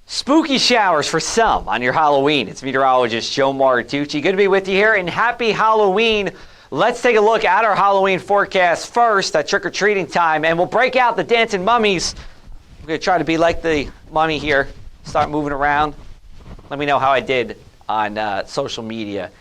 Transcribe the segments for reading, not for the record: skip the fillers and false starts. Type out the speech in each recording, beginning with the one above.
Spooky showers for some on your Halloween. It's meteorologist Joe Martucci. Good to be with you here, and happy Halloween. Let's take a look at our Halloween forecast first, at trick-or-treating time, and we'll break out the dancing mummies. We're going to try to be like the mummy here, start moving around. Let me know how I did on social media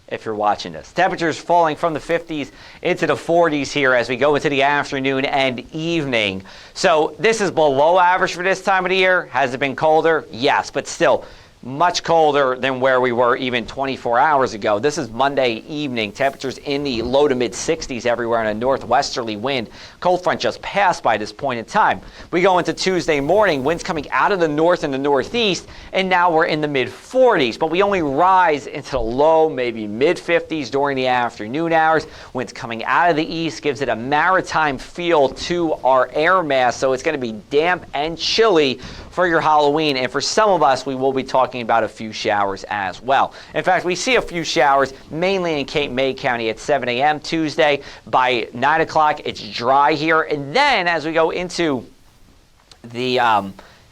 if you're watching this. Temperatures falling from the 50s into the 40s here as we go into the afternoon and evening. So this is below average for this time of the year. Has it been colder? Yes, but still much colder than where we were even 24 hours ago. This is Monday evening. Temperatures in the low to mid 60s everywhere, and a northwesterly wind. Cold front just passed by this point in time. We go into Tuesday morning, winds coming out of the north and the northeast, and now we're in the mid 40s, but we only rise into the low, maybe mid 50s during the afternoon hours. Winds coming out of the east gives it a maritime feel to our air mass, so it's going to be damp and chilly for your Halloween, and for some of us, we will be talking about a few showers as well. In fact, we see a few showers mainly in Cape May County at 7 a.m. Tuesday. By 9 o'clock, it's dry here, and then as we go into the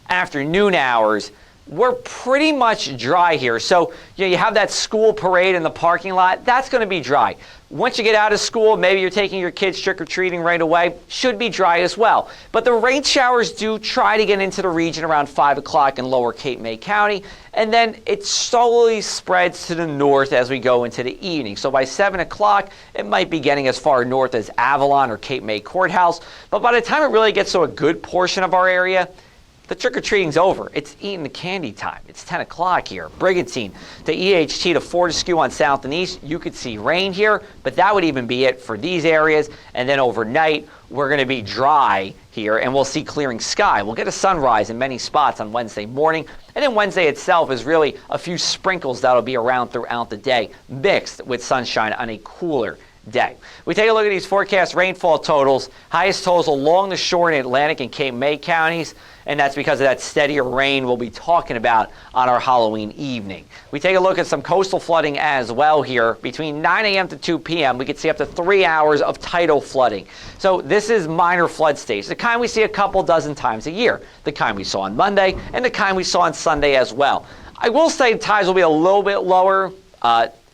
afternoon hours, we're pretty much dry here. So you have that school parade in the parking lot. That's going to be dry. Once you get out of school, maybe you're taking your kids trick-or-treating right away, should be dry as well. But the rain showers do try to get into the region around 5 o'clock in lower Cape May County, and then it slowly spreads to the north as we go into the evening. So by 7 o'clock, it might be getting as far north as Avalon or Cape May Courthouse, but by the time it really gets to a good portion of our area, the trick-or-treating's over. It's eating the candy time. It's 10 o'clock here. Brigantine to EHT to Fortescue on south and east. You could see rain here, but that would even be it for these areas. And then overnight, we're going to be dry here, and we'll see clearing sky. We'll get a sunrise in many spots on Wednesday morning. And then Wednesday itself is really a few sprinkles that'll be around throughout the day, mixed with sunshine on a cooler day. We take a look at these forecast rainfall totals. Highest totals along the shore in Atlantic and Cape May counties, and that's because of that steadier rain we'll be talking about on our Halloween evening. We take a look at some coastal flooding as well here. Between 9 a.m. to 2 p.m., we could see up to 3 hours of tidal flooding. So this is minor flood stage, the kind we see a couple dozen times a year, the kind we saw on Monday and the kind we saw on Sunday as well. I will say tides will be a little bit lower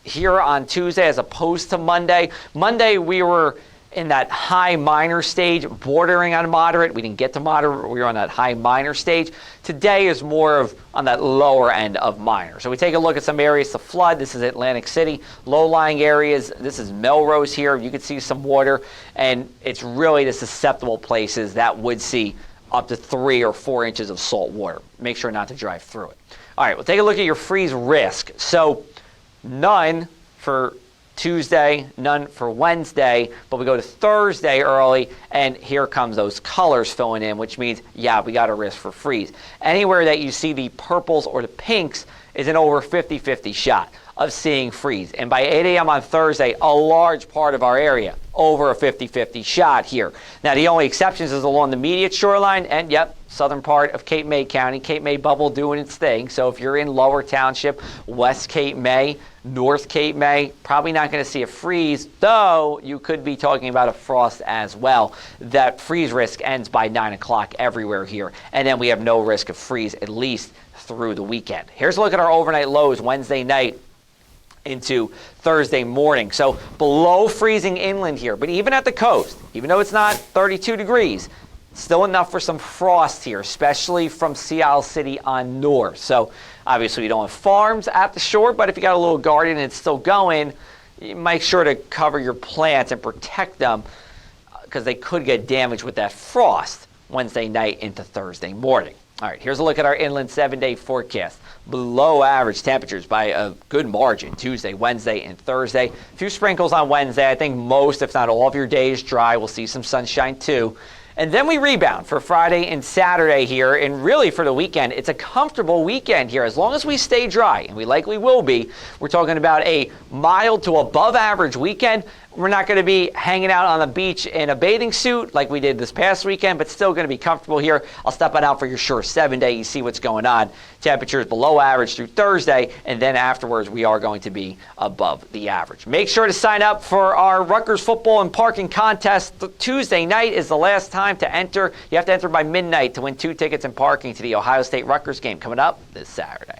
here on Tuesday as opposed to Monday. Monday we were in that high minor stage, bordering on moderate. We didn't get to moderate, we were on that high minor stage. Today is more of on that lower end of minor. So we take a look at some areas to flood. This is Atlantic City, low-lying areas. This is Melrose here. You can see some water, and it's really the susceptible places that would see up to 3 or 4 inches of salt water. Make sure not to drive through it. All right, we'll take a look at your freeze risk. So none for Tuesday, none for Wednesday, but we go to Thursday early, and here comes those colors filling in, which means, yeah, we got a risk for freeze. Anywhere that you see the purples or the pinks is an over 50-50 shot of seeing freeze. And by 8 a.m. on Thursday, a large part of our area, over a 50-50 shot here. Now, the only exceptions is along the immediate shoreline, and yep, southern part of Cape May County, Cape May bubble doing its thing. So if you're in Lower Township, West Cape May, North Cape May, probably not going to see a freeze, though you could be talking about a frost as well. That freeze risk ends by 9 o'clock everywhere here, and then we have no risk of freeze at least through the weekend. Here's a look at our overnight lows Wednesday night into Thursday morning. So below freezing inland here, but even at the coast, even though it's not 32 degrees, still enough for some frost here, especially from Sea Isle City on north. So obviously we don't have farms at the shore, but if you got a little garden and it's still going, you make sure to cover your plants and protect them because they could get damaged with that frost Wednesday night into Thursday morning. All right, here's a look at our inland 7-day forecast. Below average temperatures by a good margin Tuesday, Wednesday, and Thursday. A few sprinkles on Wednesday. I think most, if not all of your days dry. We'll see some sunshine too. And then we rebound for Friday and Saturday here, and really for the weekend, it's a comfortable weekend here. As long as we stay dry, and we likely will be, we're talking about a mild to above average weekend We're not going to be hanging out on the beach in a bathing suit like we did this past weekend, but still going to be comfortable here. I'll step on out for your sure 7-day. You see what's going on. Temperatures below average through Thursday, and then afterwards we are going to be above the average. Make sure to sign up for our Rutgers football and parking contest. Tuesday night is the last time to enter. You have to enter by midnight to win 2 tickets and parking to the Ohio State Rutgers game coming up this Saturday.